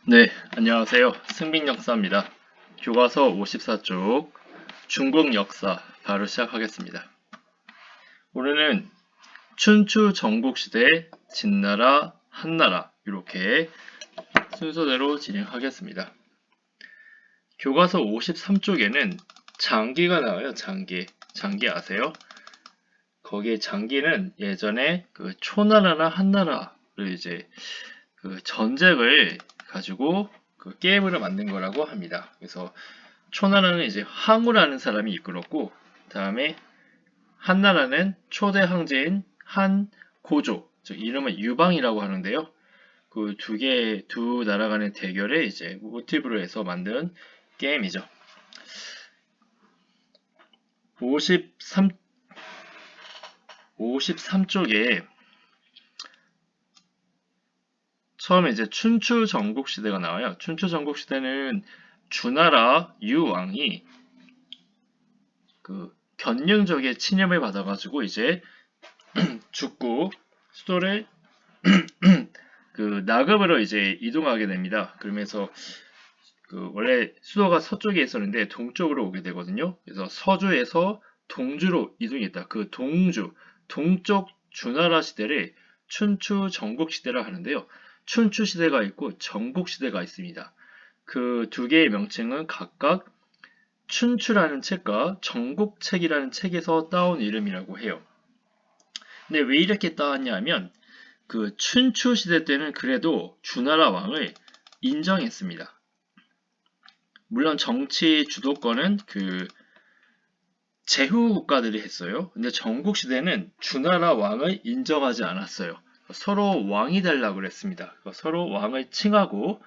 네, 안녕하세요. 승빈 역사입니다. 교과서 54쪽 중국 역사 바로 시작하겠습니다. 오늘은 춘추 전국시대, 진나라, 한나라 이렇게 순서대로 진행하겠습니다. 교과서 53쪽에는 장기가 나와요. 장기 아세요? 거기에 장기는 예전에 그 초나라나 한나라를 이제 그 전쟁을 가지고 그 게임을 만든 거라고 합니다. 그래서 초나라는 이제 항우라는 사람이 이끌었고, 다음에 한나라는 초대 황제인 한고조, 즉 이름은 유방이라고 하는데요. 그 두 나라 간의 대결에 이제 모티브로 해서 만든 게임이죠. 53쪽에 처음에 이제 춘추 전국 시대가 나와요. 춘추 전국 시대는 주나라 유왕이 그 견령적의 침입을 받아가지고 이제 죽고 수도를 그 나급으로 이제 이동하게 됩니다. 그러면서 그 원래 수도가 서쪽에 있었는데 동쪽으로 오게 되거든요. 그래서 서주에서 동주로 이동했다. 그 동쪽 주나라 시대를 춘추 전국 시대라 하는데요. 춘추 시대가 있고 전국 시대가 있습니다. 그 두 개의 명칭은 각각 춘추라는 책과 전국책이라는 책에서 따온 이름이라고 해요. 근데 왜 이렇게 따왔냐 하면 그 춘추 시대 때는 그래도 주나라 왕을 인정했습니다. 물론 정치 주도권은 그 제후 국가들이 했어요. 근데 전국 시대는 주나라 왕을 인정하지 않았어요. 서로 왕이 되려고 그랬습니다. 서로 왕을 칭하고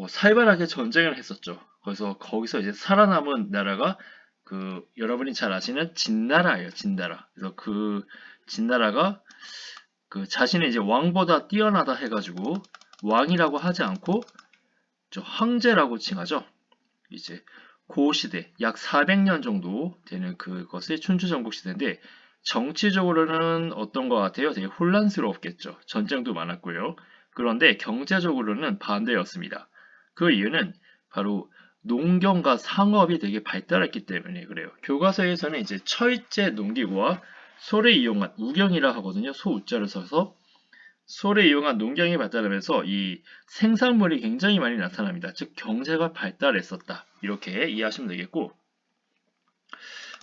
살벌하게 전쟁을 했었죠. 그래서 거기서 이제 살아남은 나라가 그 여러분이 잘 아시는 진나라예요. 진나라. 그래서 그 진나라가 그 자신의 이제 왕보다 뛰어나다 해가지고 왕이라고 하지 않고 저 황제라고 칭하죠. 이제 고시대 약 400년 정도 되는 그것이 춘추전국 시대인데 정치적으로는 어떤 것 같아요? 되게 혼란스럽겠죠. 전쟁도 많았고요. 그런데 경제적으로는 반대였습니다. 그 이유는 바로 농경과 상업이 되게 발달했기 때문에 그래요. 교과서에서는 이제 철제 농기구와 소를 이용한 우경이라 하거든요. 소우자를 써서 소를 이용한 농경이 발달하면서 이 생산물이 굉장히 많이 나타납니다. 즉 경제가 발달했었다. 이렇게 이해하시면 되겠고,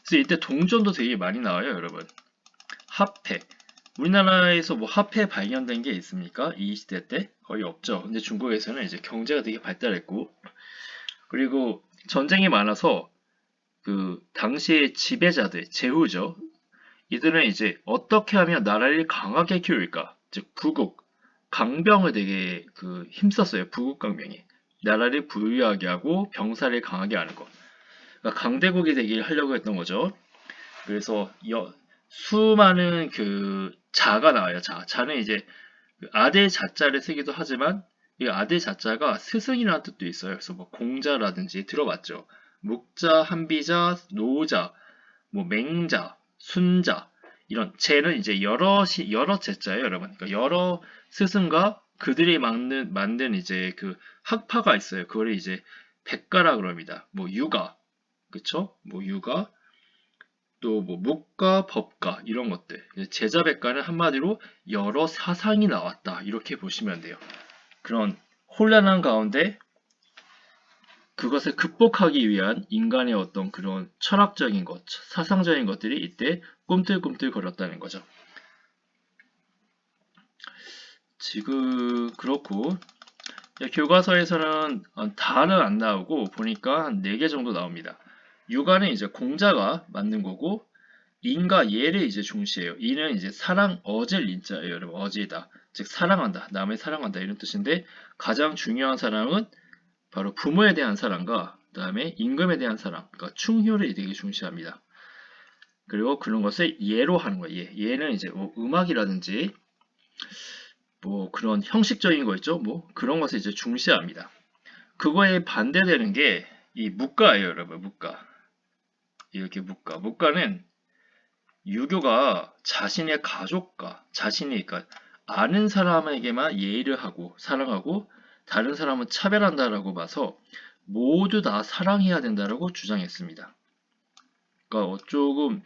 그래서 이때 동전도 되게 많이 나와요, 여러분. 화폐. 우리나라에서 뭐 화폐 발견된 게 있습니까? 이 시대 때 거의 없죠. 근데 중국에서는 이제 경제가 되게 발달했고, 그리고 전쟁이 많아서 그 당시의 지배자들, 제후죠. 이들은 이제 어떻게 하면 나라를 강하게 키울까? 즉 부국, 강병을 되게 그 힘썼어요. 부국 강병이. 나라를 부유하게 하고 병사를 강하게 하는 거. 그러니까 강대국이 되게 하려고 했던 거죠. 그래서 수많은 그 자가 나와요. 자는 이제 그 아들 자자를 쓰기도 하지만 이 아들 자자가 스승이라는 뜻도 있어요. 그래서 뭐 공자라든지 들어봤죠. 묵자, 한비자, 노자, 뭐 맹자, 순자 이런 제는 이제 여러 제자예요, 여러분. 그러니까 여러 스승과 그들이 만든 이제 그 학파가 있어요. 그걸 이제 백가라 그럽니다. 뭐 유가, 그쵸? 뭐 유가, 또 뭐 묵가, 법가 이런 것들. 제자 백가는 한마디로 여러 사상이 나왔다 이렇게 보시면 돼요. 그런 혼란한 가운데 그것을 극복하기 위한 인간의 어떤 그런 철학적인 것, 사상적인 것들이 이때 꿈틀꿈틀 거렸다는 거죠. 지금 그렇고 교과서에서는 다는 안 나오고 보니까 한 4개 정도 나옵니다. 육아는 이제 공자가 만든 거고 인과 예를 이제 중시해요. 이는 이제 사랑 어질 인자예요, 여러분. 어지다. 즉 사랑한다. 남을 사랑한다 이런 뜻인데 가장 중요한 사랑은 바로 부모에 대한 사랑과 그다음에 임금에 대한 사랑, 그러니까 충효를 되게 중시합니다. 그리고 그런 것을 예로 하는 거예요. 예는 이제 뭐 음악이라든지 뭐 그런 형식적인 거 있죠. 뭐 그런 것을 이제 중시합니다. 그거에 반대되는 게 이 묵가예요, 여러분. 묵가. 이렇게 묵가. 묵가는 유교가 자신의 가족과 자신이 그러니까 아는 사람에게만 예의를 하고 사랑하고 다른 사람은 차별한다라고 봐서 모두 다 사랑해야 된다라고 주장했습니다. 그러니까 조금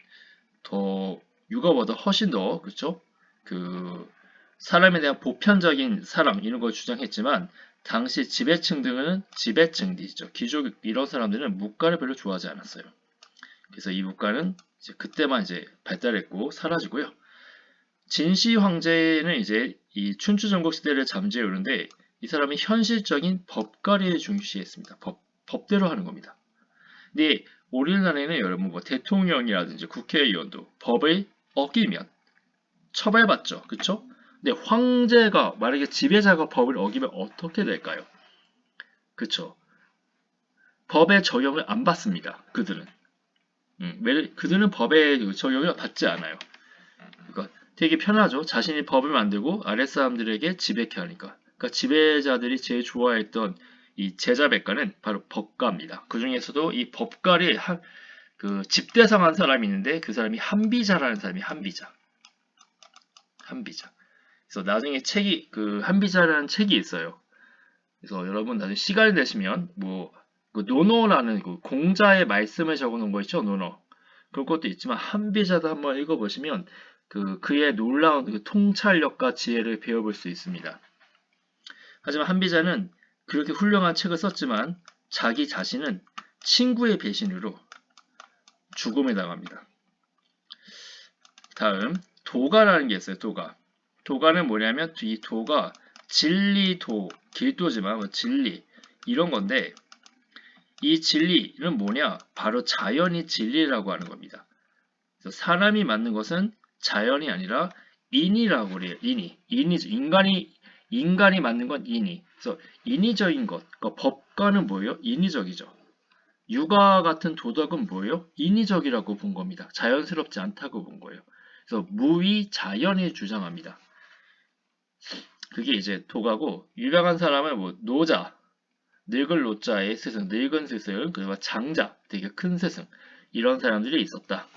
더 육아보다 훨씬 더 그렇죠? 그 사람에 대한 보편적인 사랑 이런 걸 주장했지만 당시 지배층들이죠. 귀족 이런 사람들은 묵가를 별로 좋아하지 않았어요. 그래서 이 묵가는 이제 그때만 이제 발달했고 사라지고요. 진시 황제는 이제 이 춘추 전국 시대를 잠재해 오는데 이 사람이 현실적인 법가리를 중시했습니다. 법대로 하는 겁니다. 근데 우리나라에는 여러분 뭐 대통령이라든지 국회의원도 법을 어기면 처벌받죠. 그쵸? 근데 황제가 만약에 지배자가 법을 어기면 어떻게 될까요? 그쵸? 법의 적용을 안 받습니다. 그들은. 그들은 법의 적용을 받지 않아요. 그러니까 되게 편하죠. 자신이 법을 만들고 아랫사람들에게 지배케 하니까. 그러니까 지배자들이 제일 좋아했던 이 제자백가는 바로 법가입니다. 그 중에서도 이 법가를 그 집대성한 사람이 있는데 그 사람이 한비자라는 사람이 한비자. 그래서 나중에 책이 그 한비자라는 책이 있어요. 그래서 여러분 나중에 시간이 되시면 그 노노라는 그 공자의 말씀을 적어놓은 거 있죠, 노노. 그런 것도 있지만 한비자도 한번 읽어보시면 그의 놀라운 그 통찰력과 지혜를 배워볼 수 있습니다. 하지만 한비자는 그렇게 훌륭한 책을 썼지만 자기 자신은 친구의 배신으로 죽음에 당합니다. 다음 도가라는 게 있어요. 도가는 뭐냐면 이 도가 진리도, 길도지만 진리 이런 건데 이 진리는 뭐냐? 바로 자연이 진리라고 하는 겁니다. 그래서 사람이 만든 것은 자연이 아니라 인이라고 그래요. 인간이 만든 건 인이. 그래서 인위적인 것. 그러니까 법과는 뭐예요? 인위적이죠. 육아 같은 도덕은 뭐예요? 인위적이라고 본 겁니다. 자연스럽지 않다고 본 거예요. 그래서 무위 자연을 주장합니다. 그게 이제 도가고 유명한 사람은 뭐 노자, 늙을 노자의 스승, 늙은 스승, 그리고 장자, 되게 큰 스승 이런 사람들이 있었다.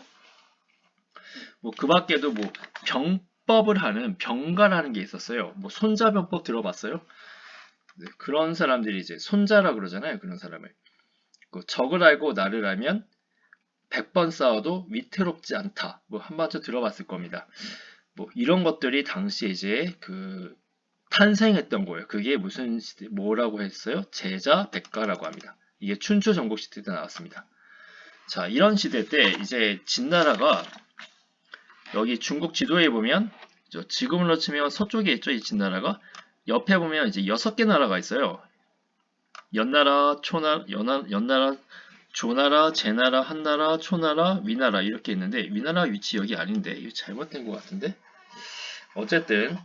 뭐 그 밖에도 뭐 병법을 하는 병가라는 게 있었어요. 뭐 손자병법 들어봤어요? 네, 그런 사람들이 이제 손자라 그러잖아요. 그런 사람을. 적을 알고 나를 알면 100번 싸워도 위태롭지 않다. 뭐 한번쯤 들어봤을 겁니다. 뭐 이런 것들이 당시에 이제 탄생했던 거예요. 그게 무슨 시대, 뭐라고 했어요? 제자백가라고 합니다. 이게 춘추 전국 시대 때 나왔습니다. 자, 이런 시대 때 이제 진나라가 여기 중국 지도에 보면 지금으로 치면 서쪽에 있죠, 이 진나라가. 옆에 보면 이제 6개 나라가 있어요. 연나라, 연나라, 조나라, 제나라, 한나라, 초나라, 위나라 이렇게 있는데 위나라 위치 여기 아닌데 이거 잘못된 것 같은데. 어쨌든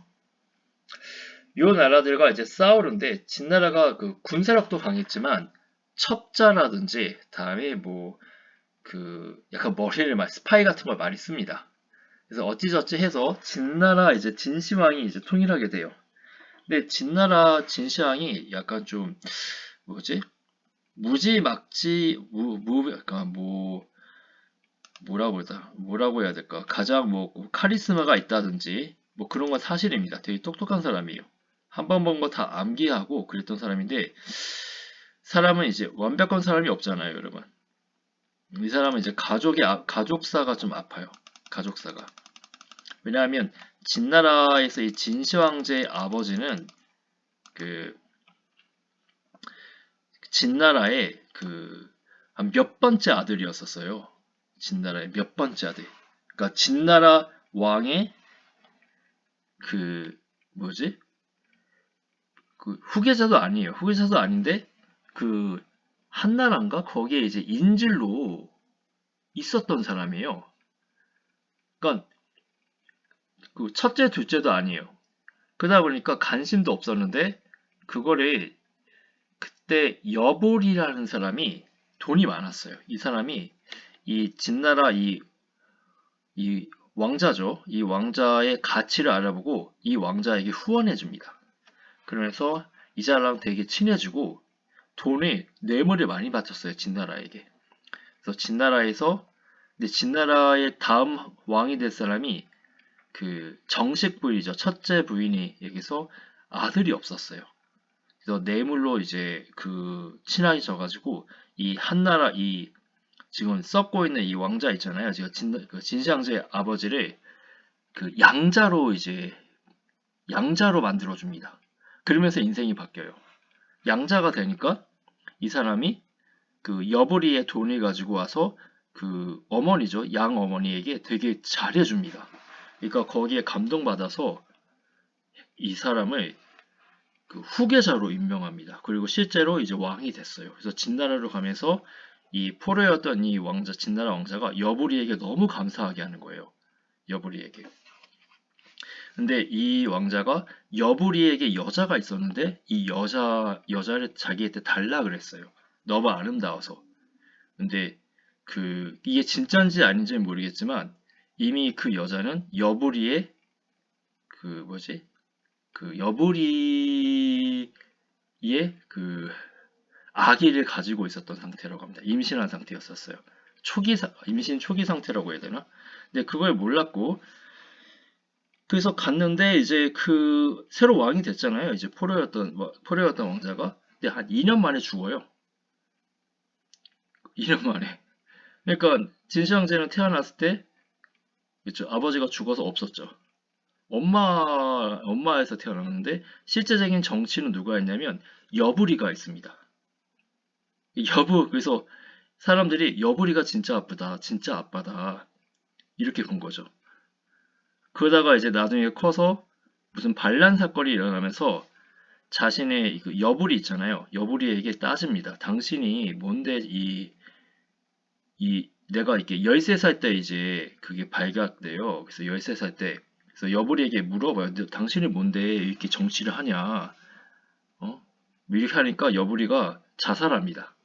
요 나라들과 이제 싸우는데 진나라가 그 군사력도 강했지만 첩자라든지 다음에 약간 머리를 스파이 같은 걸 많이 씁니다. 그래서 어찌저찌 해서 진나라 이제 진시황이 이제 통일하게 돼요. 근데 진나라 진시황이 약간 좀 무지막지 약간 뭐라고 해야 될까? 가장 카리스마가 있다든지 그런 건 사실입니다. 되게 똑똑한 사람이에요. 한 번 본 거 다 암기하고 그랬던 사람인데 사람은 이제 완벽한 사람이 없잖아요, 여러분. 이 사람은 이제 가족사가 좀 아파요. 가족사가. 왜냐하면 진나라에서 이 진시황제의 아버지는 진나라의 한 몇 번째 아들이었었어요. 진나라의 몇 번째 아들. 그러니까 진나라 왕의 후계자도 아니에요. 후계자도 아닌데 한나라인가 거기에 이제 인질로 있었던 사람이에요. 그러니까 첫째, 둘째도 아니에요. 그러다 보니까 관심도 없었는데 그거를 그때 여볼이라는 사람이 돈이 많았어요. 이 사람이 이 진나라 이 왕자죠. 이 왕자의 가치를 알아보고 이 왕자에게 후원해 줍니다. 그래서 이 사람랑 되게 친해지고 돈을 뇌물을 많이 바쳤어요. 진나라에게. 그래서 근데 진나라의 다음 왕이 될 사람이 정식 부인이죠. 첫째 부인이 여기서 아들이 없었어요. 그래서 뇌물로 이제 친해져가지고 이 한나라 지금 썩고 있는 이 왕자 있잖아요. 제가 진시황제의 아버지를 양자로 만들어줍니다. 그러면서 인생이 바뀌어요. 양자가 되니까 이 사람이 여부리의 돈을 가지고 와서 어머니죠. 양 어머니에게 되게 잘해줍니다. 그러니까 거기에 감동받아서 이 사람을 후계자로 임명합니다. 그리고 실제로 이제 왕이 됐어요. 그래서 진나라로 가면서 이 포로였던 이 왕자, 진나라 왕자가 여부리에게 너무 감사하게 하는 거예요. 여부리에게. 근데 이 왕자가 여부리에게 여자가 있었는데 이 여자를 자기한테 달라 그랬어요. 너무 아름다워서. 근데 이게 진짜인지 아닌지는 모르겠지만 이미 그 여자는 여부리의 여부리의 아기를 가지고 있었던 상태라고 합니다. 임신한 상태였었어요. 임신 초기 상태라고 해야 되나? 근데 그걸 몰랐고 그래서 갔는데 이제 새로 왕이 됐잖아요. 이제 포로였던 왕자가. 근데 한 2년 만에 죽어요. 2년 만에. 그러니까 진시황제는 태어났을 때 그렇죠. 아버지가 죽어서 없었죠. 엄마에서 태어났는데 실제적인 정치는 누가 했냐면 여부리가 있습니다. 그래서 사람들이 여부리가 진짜 아프다, 진짜 아빠다 이렇게 본 거죠. 그러다가 이제 나중에 커서 무슨 반란 사건이 일어나면서 자신의 여부리 있잖아요. 여부리에게 따집니다. 당신이 뭔데 내가 이렇게 13살 때 이제 그게 발각돼요. 그래서 13살 때 그래서 여부리에게 물어봐요. 당신이 뭔데 이렇게 정치를 하냐? 이렇게 하니까 여부리가 자살합니다.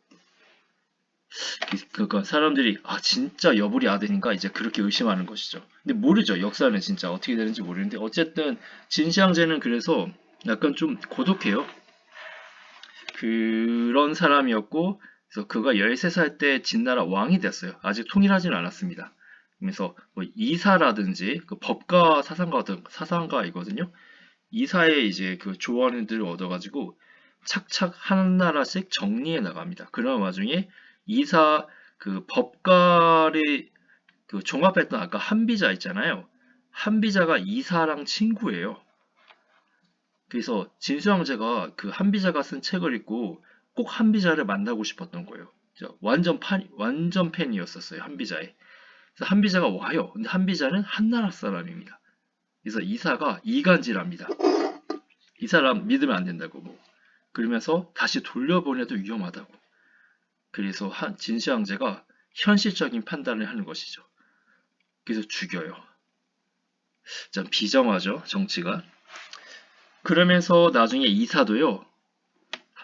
그러니까 사람들이 진짜 여부리 아들인가 이제 그렇게 의심하는 것이죠. 근데 모르죠. 역사는 진짜 어떻게 되는지 모르는데 어쨌든 진시황제는 그래서 약간 좀 고독해요. 그런 사람이었고 그래서 그가 13살 때 진나라 왕이 됐어요. 아직 통일하지는 않았습니다. 그래서 뭐 이사라든지 법가 사상가이거든요. 이사의 이제 조언들을 얻어가지고 착착 한 나라씩 정리해 나갑니다. 그런 와중에 이사 법가를 종합했던 아까 한비자 있잖아요. 한비자가 이사랑 친구예요. 그래서 진수황제가 한비자가 쓴 책을 읽고 꼭 한비자를 만나고 싶었던 거예요. 완전 팬이었었어요. 한비자에. 그래서 한비자가 와요. 근데 한비자는 한나라 사람입니다. 그래서 이사가 이간질합니다. 이 사람 믿으면 안 된다고 뭐. 그러면서 다시 돌려보내도 위험하다고. 그래서 진시황제가 현실적인 판단을 하는 것이죠. 그래서 죽여요. 좀 비정하죠, 정치가. 그러면서 나중에 이사도요,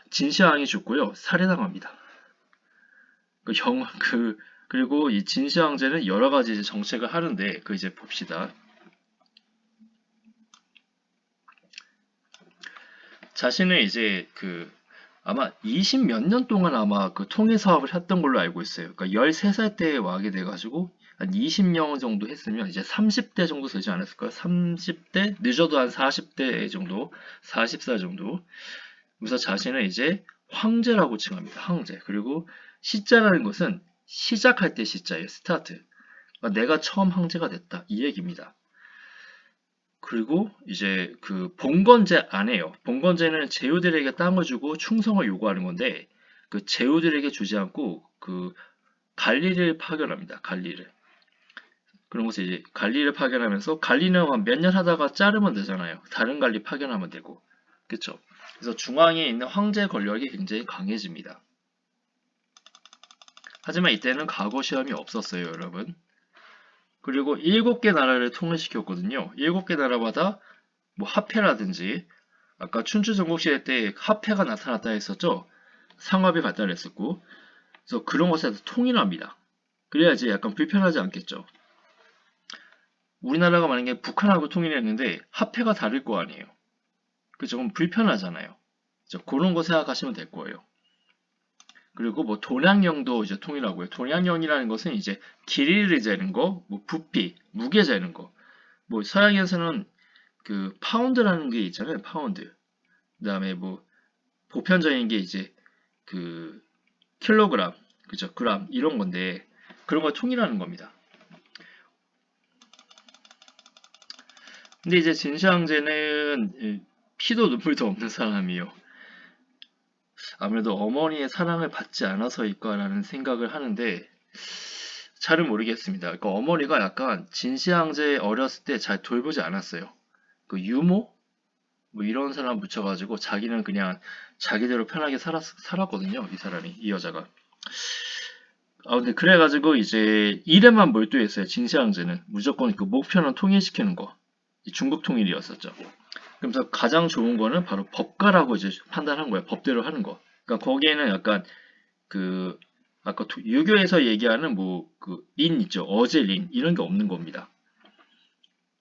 진시황이 죽고요, 살해당합니다. 그리고 이 진시황제는 여러 가지 이제 정책을 하는데, 이제 봅시다. 자신은 이제 아마 20 몇 년 동안 아마 통일 사업을 했던 걸로 알고 있어요. 그러니까 13살 때 와게 돼가지고 한 20년 정도 했으면 이제 30대 정도 되지 않았을까요? 30대? 늦어도 한 40대 정도, 40살 정도. 그래서 자신을 이제 황제라고 칭합니다. 황제. 그리고 시자라는 것은 시작할 때 시자예요. 스타트. 그러니까 내가 처음 황제가 됐다. 이 얘기입니다. 그리고 이제 봉건제 안 해요. 봉건제는 제후들에게 땅을 주고 충성을 요구하는 건데 제후들에게 주지 않고 관리를 파견합니다. 관리를. 그런 것을 이제 관리를 파견하면서 관리는 몇 년 하다가 자르면 되잖아요. 다른 관리 파견하면 되고. 그쵸? 그래서 중앙에 있는 황제 권력이 굉장히 강해집니다. 하지만 이때는 과거 시험이 없었어요, 여러분. 그리고 7개 나라를 통일시켰거든요. 7개 나라마다 뭐 화폐라든지 아까 춘추 전국시대 때 화폐가 나타났다 했었죠. 상업이 발달했었고 그래서 그런 것에서 통일합니다. 그래야지 약간 불편하지 않겠죠. 우리나라가 만약에 북한하고 통일했는데 화폐가 다를 거 아니에요. 그죠? 그럼 불편하잖아요. 그런 거 생각하시면 될 거예요. 그리고 뭐 도량령도 이제 통일하고요. 도량령이라는 것은 이제 길이를 재는 거, 뭐 부피, 무게 재는 거. 뭐 서양에서는 파운드라는 게 있잖아요. 파운드. 그다음에 뭐 보편적인 게 이제 그 킬로그램, 그죠? 그램 이런 건데 그런 걸 통일하는 겁니다. 근데 이제 진시황제는 피도 눈물도 없는 사람이에요. 아무래도 어머니의 사랑을 받지 않아서일까라는 생각을 하는데 잘은 모르겠습니다. 그러니까 어머니가 약간 진시황제 어렸을 때 잘 돌보지 않았어요. 그 유모 뭐 이런 사람 붙여가지고 자기는 그냥 자기대로 편하게 살았거든요. 이 사람이 이 여자가. 근데 그래가지고 이제 일에만 몰두했어요. 진시황제는 무조건 그 목표는 통일시키는 거. 중국 통일이었었죠. 그래서 가장 좋은 거는 바로 법가라고 이제 판단한 거예요. 법대로 하는 거. 그러니까 거기에는 약간 그 아까 유교에서 얘기하는 뭐 그 린 있죠. 어제린 이런 게 없는 겁니다.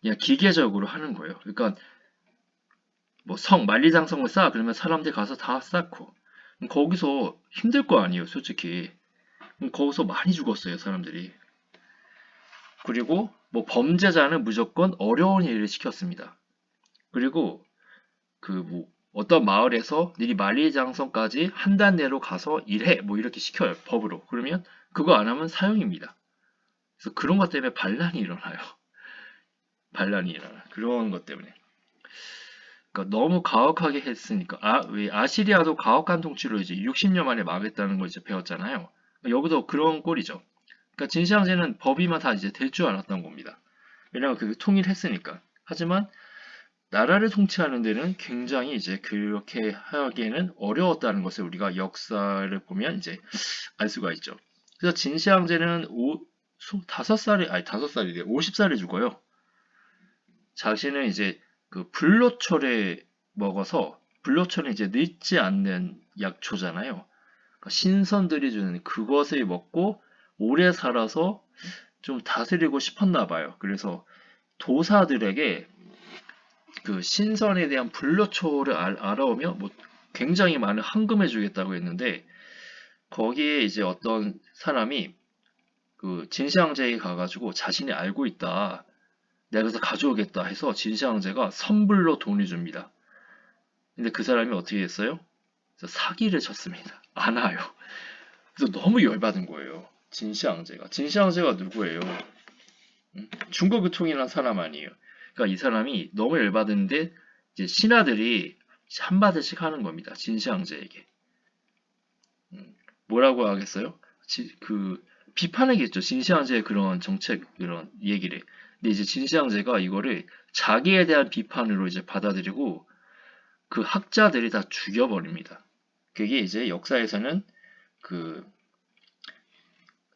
그냥 기계적으로 하는 거예요. 그러니까 뭐 만리장성을 쌓아 그러면 사람들 가서 다 쌓고 거기서 힘들 거 아니에요, 솔직히. 거기서 많이 죽었어요, 사람들이. 그리고 뭐 범죄자는 무조건 어려운 일을 시켰습니다. 그리고 그 뭐 어떤 마을에서 니네 만리장성까지 한 달 내로 가서 일해 뭐 이렇게 시켜요, 법으로. 그러면 그거 안 하면 사형입니다. 그래서 그런 것 때문에 반란이 일어나요. 반란이 일어나. 그런 것 때문에. 그러니까 너무 가혹하게 했으니까. 왜 아시리아도 가혹한 통치로 이제 60년 만에 망했다는 걸 이제 배웠잖아요. 여기도 그런 꼴이죠. 그러니까 진시황제는 법이만 다 이제 될 줄 알았던 겁니다. 왜냐면 그 통일했으니까. 하지만 나라를 통치하는 데는 굉장히 이제 그렇게 하기에는 어려웠다는 것을 우리가 역사를 보면 이제 알 수가 있죠. 그래서 진시황제는 5살이 아니 5살이래 50살에 죽어요. 자신은 이제 그 불로초를 먹어서 불로초는 이제 늙지 않는 약초잖아요. 그러니까 신선들이 주는 그것을 먹고 오래 살아서 좀 다스리고 싶었나 봐요. 그래서 도사들에게 그 신선에 대한 불로초를 알아오며 뭐 굉장히 많은 헌금해 주겠다고 했는데 거기에 이제 어떤 사람이 그 진시황제에 가가지고 자신이 알고 있다. 내가 그래서 가져오겠다 해서 진시황제가 선불로 돈을 줍니다. 근데 그 사람이 어떻게 했어요? 사기를 쳤습니다. 안 와요. 그래서 너무 열받은 거예요. 진시황제가. 진시황제가 누구예요? 중국을 통일한 사람 아니에요. 그러니까 이 사람이 너무 열받은데 이제 신하들이 한마디씩 하는 겁니다. 진시황제에게. 뭐라고 하겠어요? 그 비판하겠죠. 진시황제의 그런 정책 그런 얘기를. 근데 이제 진시황제가 이거를 자기에 대한 비판으로 이제 받아들이고 그 학자들이 다 죽여버립니다. 그게 이제 역사에서는 그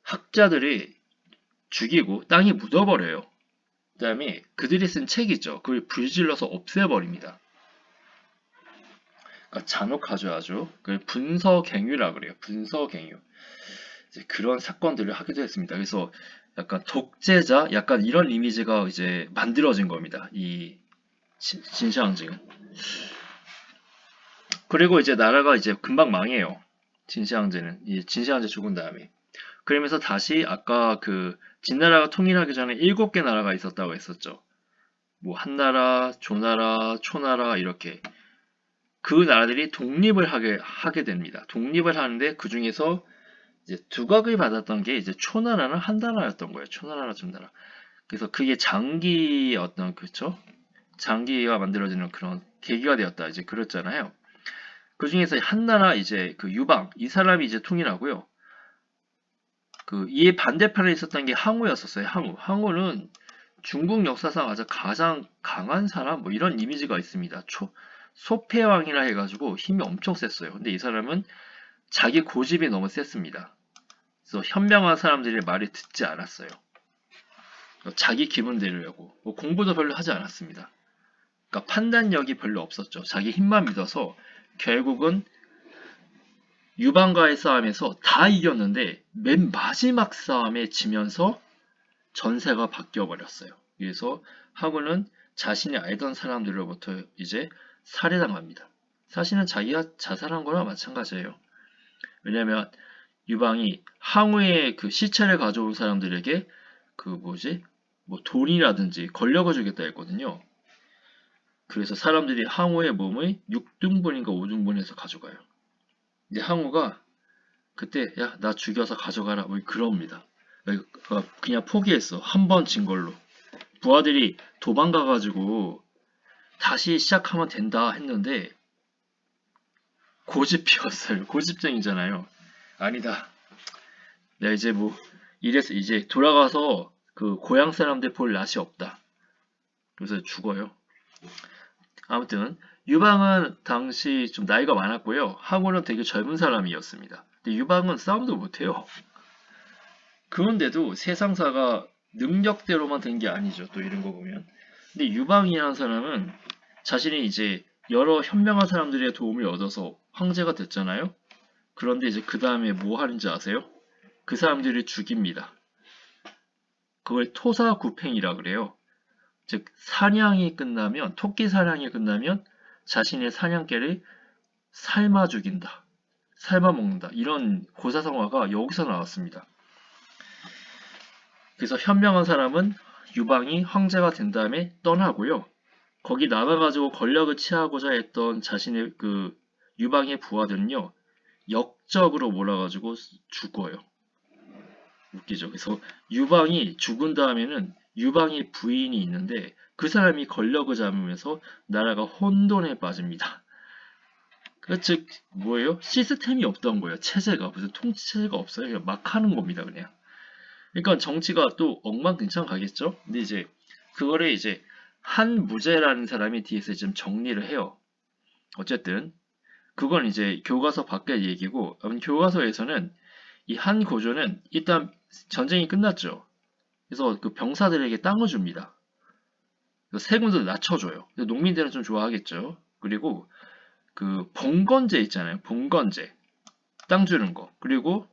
학자들이 죽이고 땅에 묻어버려요. 그 다음에 그들이 쓴 책이죠. 그걸 불질러서 없애버립니다. 그러니까 잔혹하죠, 아주. 그걸 분서갱유라 그래요. 분서갱유. 이제 그런 사건들을 하기도 했습니다. 그래서 약간 독재자, 약간 이런 이미지가 이제 만들어진 겁니다. 이 진시황제는. 그리고 이제 나라가 이제 금방 망해요. 진시황제는. 이 진시황제 죽은 다음에. 그러면서 다시 아까 그 진나라가 통일하기 전에 7개 나라가 있었다고 했었죠. 뭐 한나라, 조나라, 초나라 이렇게 그 나라들이 독립을 하게 됩니다. 독립을 하는데 그 중에서 이제 두각을 받았던 게 이제 초나라는 한나라였던 거예요. 초나라나 중나라. 그래서 그게 장기 어떤 그쵸? 장기가 만들어지는 그런 계기가 되었다. 이제 그랬잖아요. 그 중에서 한나라 이제 그 유방 이 사람이 이제 통일하고요. 그 이에 반대편에 있었던 게 항우였었어요. 항우는 중국 역사상 아주 가장 강한 사람 뭐 이런 이미지가 있습니다. 소패왕이라 해가지고 힘이 엄청 셌어요. 근데 이 사람은 자기 고집이 너무 셌습니다. 그래서 현명한 사람들의 말을 듣지 않았어요. 자기 기분대로라고 뭐 공부도 별로 하지 않았습니다. 그러니까 판단력이 별로 없었죠. 자기 힘만 믿어서 결국은 유방과의 싸움에서 다 이겼는데 맨 마지막 싸움에 지면서 전세가 바뀌어 버렸어요. 그래서 항우는 자신이 알던 사람들로부터 이제 살해당합니다. 사실은 자기가 자살한 거나 마찬가지예요. 왜냐면 유방이 항우의 그 시체를 가져온 사람들에게 그 뭐지? 뭐 돈이라든지 권력을 주겠다 했거든요. 그래서 사람들이 항우의 몸을 6등분인가 5등분해서 가져가요. 근데 항우가 그때 야, 나 죽여서 가져가라 뭐 그럽니다. 그냥 포기했어. 한 번 진 걸로. 부하들이 도망가가지고 다시 시작하면 된다 했는데 고집 피웠어요. 고집쟁이잖아요. 아니다. 내가 이제 뭐 이래서 이제 돌아가서 그 고향 사람들 볼 낯이 없다. 그래서 죽어요. 아무튼 유방은 당시 좀 나이가 많았고요. 항우는 되게 젊은 사람이었습니다. 근데 유방은 싸움도 못해요. 그런데도 세상사가 능력대로만 된 게 아니죠. 또 이런 거 보면. 근데 유방이라는 사람은 자신이 이제 여러 현명한 사람들의 도움을 얻어서 황제가 됐잖아요. 그런데 이제 그 다음에 뭐 하는지 아세요? 그 사람들을 죽입니다. 그걸 토사구팽이라 그래요. 즉 사냥이 끝나면 토끼 사냥이 끝나면 자신의 사냥개를 삶아 죽인다. 삶아 먹는다. 이런 고사성어가 여기서 나왔습니다. 그래서 현명한 사람은 유방이 황제가 된 다음에 떠나고요. 거기 남아가지고 권력을 취하고자 했던 자신의 그 유방의 부하들은요. 역적으로 몰아가지고 죽어요. 웃기죠. 그래서 유방이 죽은 다음에는 유방의 부인이 있는데 그 사람이 권력을 잡으면서 나라가 혼돈에 빠집니다. 즉 뭐예요? 시스템이 없던 거예요. 체제가 무슨 통치 체제가 없어요. 그냥 막 하는 겁니다. 그냥. 그러니까 정치가 또 엉망진창 가겠죠. 근데 이제 그거를 이제 한무제라는 사람이 뒤에서 좀 정리를 해요. 어쨌든 그건 이제 교과서 밖의 얘기고 교과서에서는 이 한 고조는 일단 전쟁이 끝났죠. 그래서 그 병사들에게 땅을 줍니다. 세금도 낮춰줘요. 농민들은 좀 좋아하겠죠. 그리고 그 봉건제 있잖아요. 봉건제 땅 주는 거. 그리고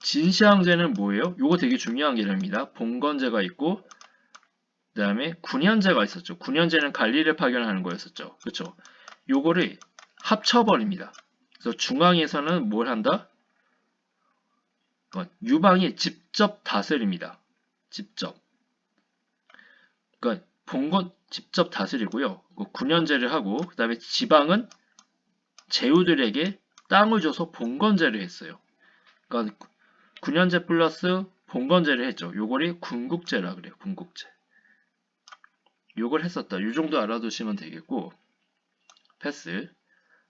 진시황제는 뭐예요? 요거 되게 중요한 개념입니다. 봉건제가 있고 그 다음에 군현제가 있었죠. 군현제는 관리를 파견하는 거였었죠. 그쵸? 요거를 합쳐버립니다. 그래서 중앙에서는 뭘 한다? 유방이 직접 다스립니다. 직접. 그러니까 봉건 직접 다스리고요. 군현제를 하고 그 다음에 지방은 제후들에게 땅을 줘서 봉건제를 했어요. 그러니까 군현제 플러스 봉건제를 했죠. 요거를 군국제라 그래요. 군국제. 요걸 했었다. 요 정도 알아두시면 되겠고 패스.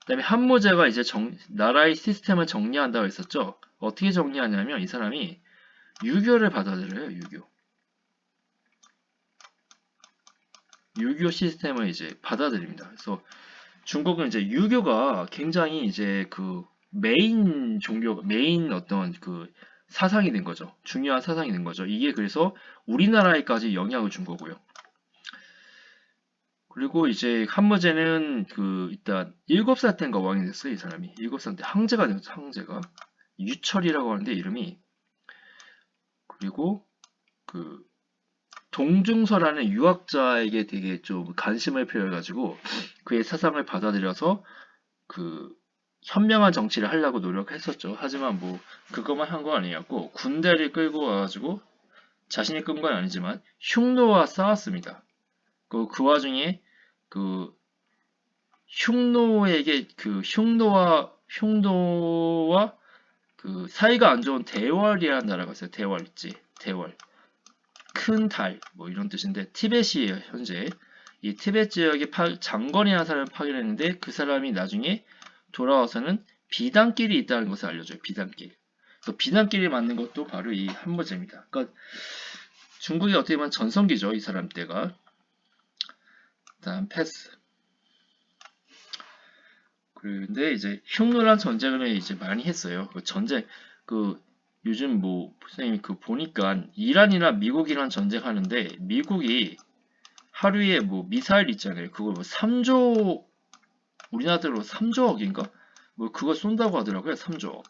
그 다음에 한무제가 이제 나라의 시스템을 정리한다고 했었죠. 어떻게 정리하냐면 이 사람이 유교를 받아들여요. 유교 시스템을 이제 받아들입니다. 그래서 중국은 이제 유교가 굉장히 이제 그 메인 종교, 메인 어떤 그 사상이 된 거죠. 중요한 사상이 된 거죠. 이게 그래서 우리나라에까지 영향을 준 거고요. 그리고 이제 한무제는 그 일단 7살 때인가 왕이 됐어요. 이 사람이 7살 때 황제가 됐어. 황제가 유철이라고 하는데 이름이. 그리고 그 동중서라는 유학자에게 되게 좀 관심을 표해가지고 그의 사상을 받아들여서 그 현명한 정치를 하려고 노력했었죠. 하지만 뭐 그것만 한 거 아니었고 군대를 끌고 와가지고 자신이 끈 건 아니지만 흉노와 싸웠습니다. 그 와중에 그 흉노에게 그 흉노와 그 사이가 안 좋은 대월이라는 나라가 있어요. 대월 있지. 대월. 큰 달, 뭐 이런 뜻인데 티벳이에요. 현재 이 티벳 지역에 장건이라는 사람을 파견했는데 그 사람이 나중에 돌아와서는 비단길이 있다는 것을 알려줘요. 비단길. 그래서 비단길이 맞는 것도 바로 이 한무제입니다. 그러니까 중국이 어떻게 보면 전성기죠. 이 사람 때가. 다음 패스. 그런데 이제 흉노란 전쟁을 이제 많이 했어요. 그 전쟁 그 요즘 뭐 선생님이 그 보니까 이란이나 미국이랑 전쟁하는데 미국이 하루에 뭐 미사일 있잖아요. 그걸 뭐 3조 우리나라로 3조억인가? 뭐 그거 쏜다고 하더라고요. 3조억.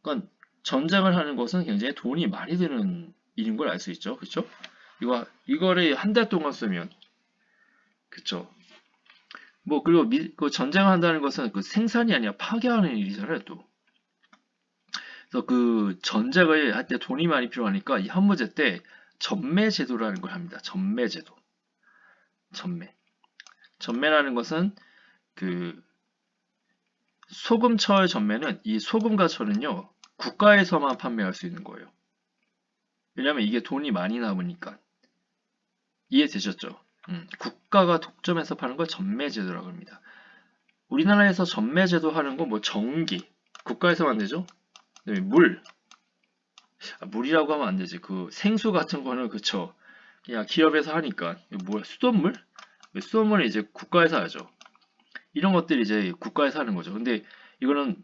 그러니까 전쟁을 하는 것은 굉장히 돈이 많이 드는 일인 걸 알 수 있죠. 그렇죠? 이거를 한 달 동안 쓰면 그쵸? 뭐 그리고 그 전쟁을 한다는 것은 그 생산이 아니라 파괴하는 일이잖아요. 또. 그래서 그 전쟁을 할 때 돈이 많이 필요하니까 이 한무제 때 전매 제도라는 걸 합니다. 전매 제도. 전매. 전매라는 것은 그 소금철 전매는 이 소금과 철은요 국가에서만 판매할 수 있는 거예요. 왜냐면 이게 돈이 많이 남으니까. 이해되셨죠? 국가가 독점해서 파는 걸 전매제도라고 합니다. 우리나라에서 전매제도 하는 건 뭐 전기 국가에서 만들죠. 그다음에 물이라고 하면 안 되지. 그 생수 같은 거는 그쵸. 그냥 기업에서 하니까 뭐야 수돗물? 수돗물은 이제 국가에서 하죠. 이런 것들이 이제 국가에서 하는 거죠. 근데 이거는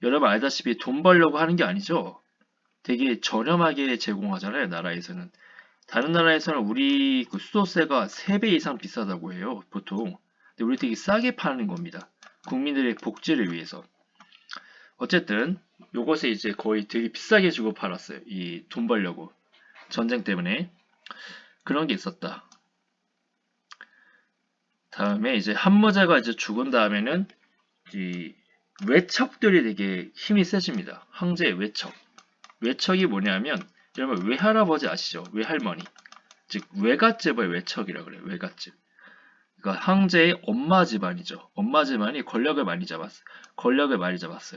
여러분 알다시피 돈 벌려고 하는 게 아니죠. 되게 저렴하게 제공하잖아요. 나라에서는. 다른 나라에서는 우리 그 수도세가 3배 이상 비싸다고 해요. 보통. 근데 우리 되게 싸게 파는 겁니다. 국민들의 복지를 위해서. 어쨌든 요것에 이제 거의 되게 비싸게 주고 팔았어요. 이 돈 벌려고. 전쟁 때문에. 그런 게 있었다. 다음에 이제 한무제가 이제 죽은 다음에는 이 외척들이 되게 힘이 세집니다. 황제의 외척. 외척이 뭐냐면 여러분 외할아버지 아시죠? 외할머니. 즉 외갓집을 외척이라 그래요. 외갓집. 그러니까 황제의 엄마 집안이죠. 엄마 집안이 권력을 많이 잡았어요.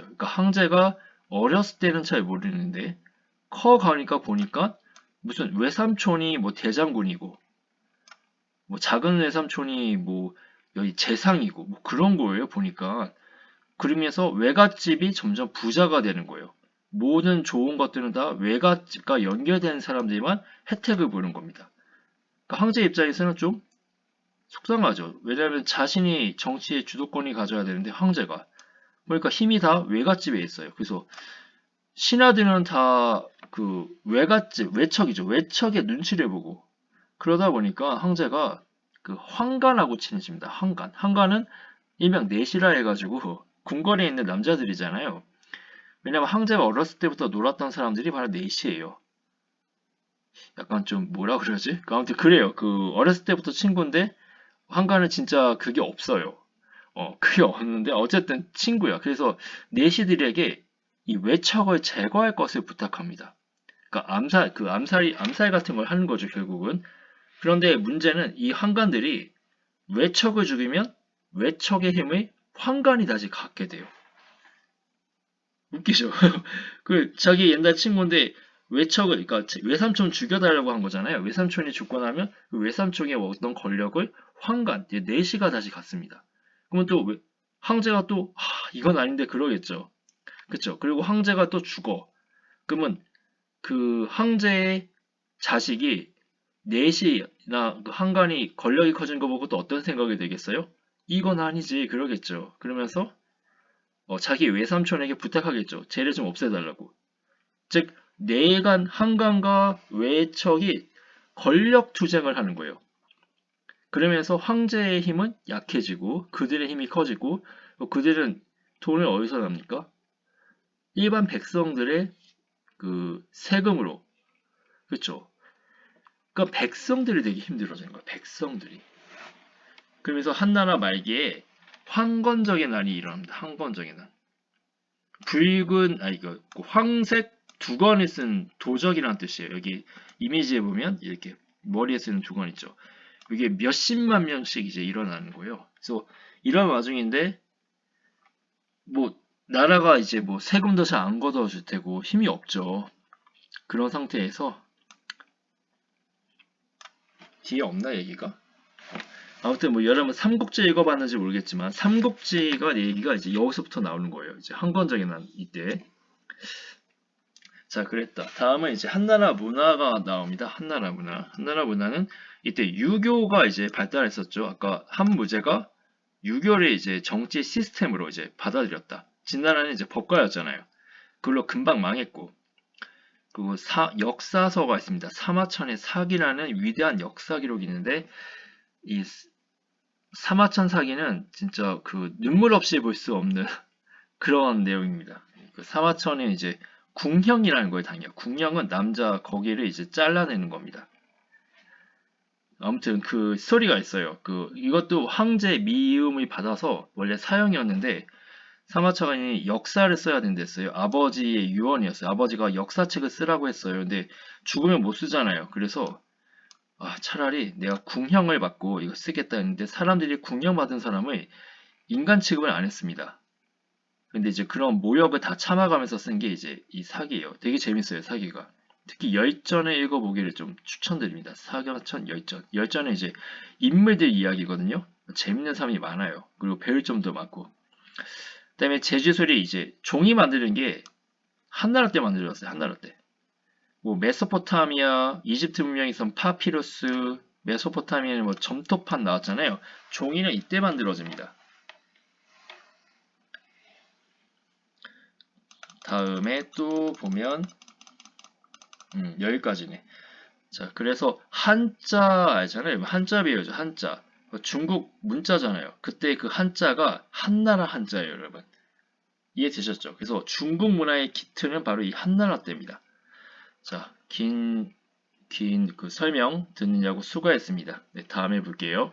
그러니까 황제가 어렸을 때는 잘 모르는데 커 가니까 보니까 무슨 외삼촌이 뭐 대장군이고 뭐 작은 외삼촌이 뭐 여기 재상이고 뭐 그런 거예요. 보니까 그러면서 외갓집이 점점 부자가 되는 거예요. 모든 좋은 것들은 다 외갓집과 연결된 사람들만 혜택을 보는 겁니다. 그러니까 황제 입장에서는 좀 속상하죠. 왜냐하면 자신이 정치의 주도권이 가져야 되는데 황제가 그러니까 힘이 다 외갓집에 있어요. 그래서 신하들은 다 그 외갓집, 외척이죠. 외척의 눈치를 보고 그러다 보니까 황제가 그 황간하고 친해집니다. 황간. 황간은 일명 내시라 해가지고 궁궐에 있는 남자들이잖아요. 왜냐면 황제가 어렸을 때부터 놀았던 사람들이 바로 내시예요. 약간 좀 뭐라 그러지? 아무튼 그래요. 그 어렸을 때부터 친구인데 황간은 진짜 그게 없어요. 그게 없는데 어쨌든 친구야. 그래서 내시들에게 이 외척을 제거할 것을 부탁합니다. 그러니까 암살 같은 걸 하는 거죠, 결국은. 그런데 문제는 이 황간들이 외척을 죽이면 외척의 힘을 황간이 다시 갖게 돼요. 웃기죠? 그 자기 옛날 친구인데 외척을 그러니까 외삼촌 죽여달라고 한 거잖아요. 외삼촌이 죽고 나면 그 외삼촌의 어떤 권력을 황간, 내시가 다시 갖습니다. 그러면 또 황제가 또 이건 아닌데 그러겠죠. 그쵸? 그리고 황제가 또 죽어. 그러면 그 황제의 자식이 내시나 그 황간이 권력이 커진 거 보고 또 어떤 생각이 들겠어요? 이건 아니지 그러겠죠. 그러면서 자기 외삼촌에게 부탁하겠죠. 쟤를 좀 없애달라고. 즉 내간 한강과 외척이 권력 투쟁을 하는 거예요. 그러면서 황제의 힘은 약해지고 그들의 힘이 커지고 그들은 돈을 어디서 납니까? 일반 백성들의 그 세금으로. 그렇죠? 그러니까 백성들이 되게 힘들어지는 거예요. 백성들이. 그러면서 한나라 말기에 황건적의 난이 일어납니다. 황건적의 난. 붉은 이거 황색 두건을 쓴 도적이라는 뜻이에요. 여기 이미지에 보면 이렇게 머리에 쓰는 두건 있죠. 이게 몇십만 명씩 이제 일어나는 거예요. 그래서 이런 와중인데 뭐 나라가 이제 뭐 세금도 잘 안 걷어줄 테고 힘이 없죠. 그런 상태에서 뒤에 없나 얘기가? 아무튼 뭐 여러분 삼국지 읽어봤는지 모르겠지만 삼국지가 얘기가 이제 여기서부터 나오는 거예요. 이제 한건적인 난 이때. 자, 그랬다. 다음은 이제 한나라 문화가 나옵니다. 한나라 문화. 한나라 문화는 이때 유교가 이제 발달했었죠. 아까 한무제가 유교를 이제 정치 시스템으로 이제 받아들였다. 진나라는 이제 법가였잖아요. 그걸로 금방 망했고. 그리고 역사서가 있습니다. 사마천의 사기라는 위대한 역사 기록이 있는데 이 사마천 사기는 진짜 그 눈물 없이 볼 수 없는 그런 내용입니다. 그 사마천은 이제 궁형이라는 걸 당해요. 궁형은 남자 거기를 이제 잘라내는 겁니다. 아무튼 그 스토리가 있어요. 그 이것도 황제 미움을 받아서 원래 사형이었는데 사마천이 역사를 써야 된댔어요. 아버지의 유언이었어요. 아버지가 역사책을 쓰라고 했어요. 근데 죽으면 못 쓰잖아요. 그래서 차라리 내가 궁형을 받고 이거 쓰겠다 했는데 사람들이 궁형 받은 사람을 인간 취급을 안 했습니다. 근데 이제 그런 모욕을 다 참아가면서 쓴 게 이제 이 사기예요. 되게 재밌어요, 사기가. 특히 열전을 읽어보기를 좀 추천드립니다. 사경천 열전. 열전은 이제 인물들 이야기거든요. 재밌는 사람이 많아요. 그리고 배울 점도 많고. 그다음에 제주술이 이제 종이 만드는 게 한나라 때 만들어졌어요. 한나라 때. 뭐 메소포타미아, 이집트 문명에선 파피루스, 메소포타미아는 뭐 점토판 나왔잖아요. 종이는 이때 만들어집니다. 다음에 또 보면 여기까지네. 자, 그래서 한자 알잖아요. 한자 배우죠. 한자. 중국 문자잖아요. 그때 그 한자가 한나라 한자예요, 여러분. 이해되셨죠? 그래서 중국 문화의 기틀은 바로 이 한나라 때입니다. 자, 긴 그 설명 듣느냐고 수고했습니다. 네, 다음에 볼게요.